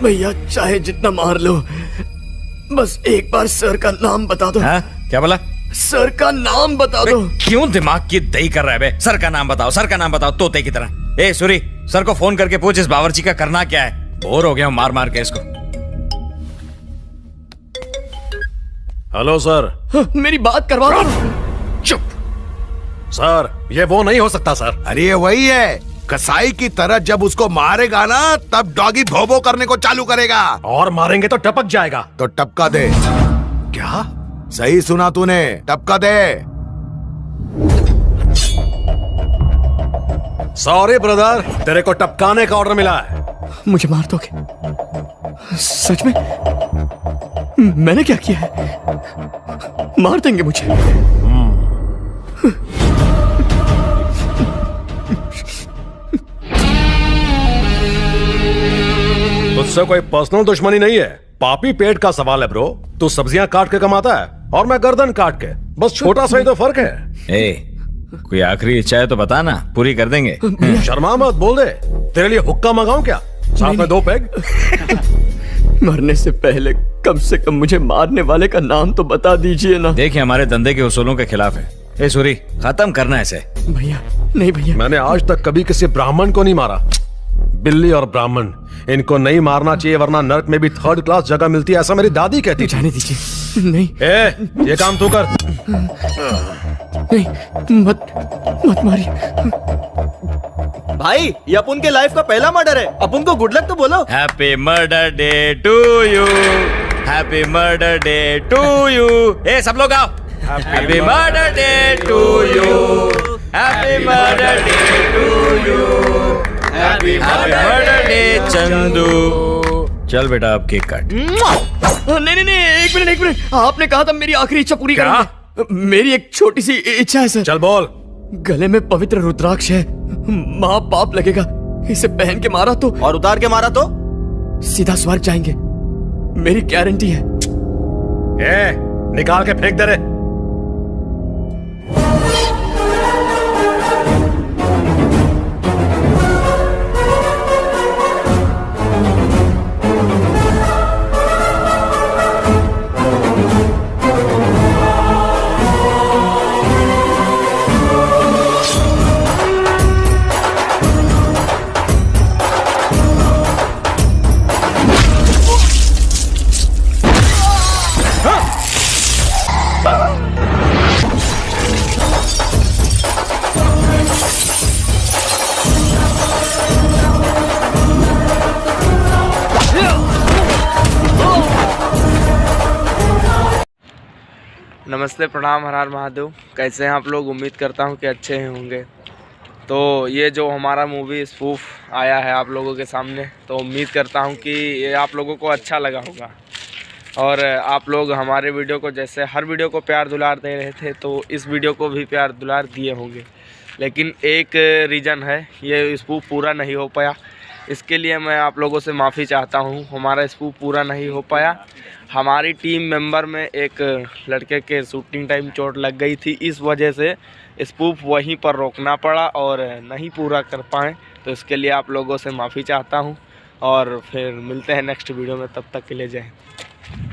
भैया चाहे जितना मार लो, बस एक बार सर का नाम बता दो। हाँ? क्या बोला? सर का नाम बता दो। क्यों दिमाग की दही कर रहा है बे? सर का नाम बताओ, सर का नाम बताओ, तोते की तरह। ए सूरी, सर को फोन करके पूछ इस बावर्ची का करना क्या है। बोर हो गया हूं मार मार के इसको। Hello sir. मेरी बात करवा दो। चुप सर, ये वो नहीं हो सकता सर। अरे ये वही है, कसाई की तरह जब उसको मारेगा ना तब डॉगी भोबो करने को चालू करेगा। और मारेंगे तो टपक जाएगा। तो टपका दे। क्या? सही सुना तूने, टपका दे। सॉरी ब्रदर, तेरे को टपकाने का ऑर्डर मिला है। मुझे मार दोगे? सच में? मैंने क्या किया है? मार देंगे मुझे? तुझसे कोई पर्सनल दुश्मनी नहीं है, पापी पेट का सवाल है ब्रो। तू सब्जियां काट के कमाता है और मैं गर्दन काट के, बस छोटा सा ही तो फर्क है। कोई आखिरी इच्छा है तो बता ना, पूरी कर देंगे। शर्मा मत, बोल दे। तेरे लिए हुक्का मंगाऊं क्या? साथ में 2 पेग। मरने से पहले कम से कम मुझे मारने वाले का नाम तो बता दीजिए ना। देखिए हमारे धंधे के उसूलों के खिलाफ है। ए सूरी, खत्म करना ऐसे। भैया नहीं भैया, मैंने आज तक कभी किसी ब्राह्मण को नहीं मारा। बिल्ली और ब्राह्मण, इनको नहीं मारना चाहिए वरना नर्क में भी 3rd क्लास जगह मिलती है, ऐसा मेरी दादी कहती थी। जाने दीजिए। नहीं ये काम तू कर। नहीं, मत मारिए भाई। ये अपन के लाइफ का पहला मर्डर है, अपन को गुड लक तो बोलो। Happy murder day to you, happy murder day to you. ए सब लोग आओ। Happy murder day to you, happy murder day to you, happy murder day Chandu. चल बेटा अब केक काट। नहीं, एक मिनट। आपने कहा था मेरी आखिरी इच्छा पूरी करेंगे। मेरी एक छोटी सी इच्छा है सर। चल बोल। गले में पवित्र रुद्राक्ष है, माँ पाप लगेगा। इसे पहन के मारा तो, और उतार के मारा तो सीधा स्वर्ग जाएंगे, मेरी गारंटी है। निकाल के फेंक दे रे। नमस्ते, प्रणाम, हर हर महादेव। कैसे हैं आप लोग? उम्मीद करता हूं कि अच्छे ही होंगे। तो ये जो हमारा मूवी स्पूफ आया है आप लोगों के सामने, तो उम्मीद करता हूं कि ये आप लोगों को अच्छा लगा होगा। और आप लोग हमारे वीडियो को जैसे हर वीडियो को प्यार दुलार दे रहे थे, तो इस वीडियो को भी प्यार दुलार दिए होंगे। लेकिन एक रीज़न है, ये स्पूफ पूरा नहीं हो पाया। इसके लिए मैं आप लोगों से माफ़ी चाहता हूँ। हमारा स्पूफ पूरा नहीं हो पाया। हमारी टीम मेंबर में एक लड़के के शूटिंग टाइम चोट लग गई थी, इस वजह से स्पूफ वहीं पर रोकना पड़ा और नहीं पूरा कर पाए। तो इसके लिए आप लोगों से माफ़ी चाहता हूँ और फिर मिलते हैं नेक्स्ट वीडियो में। तब तक के लिए जय हिंद।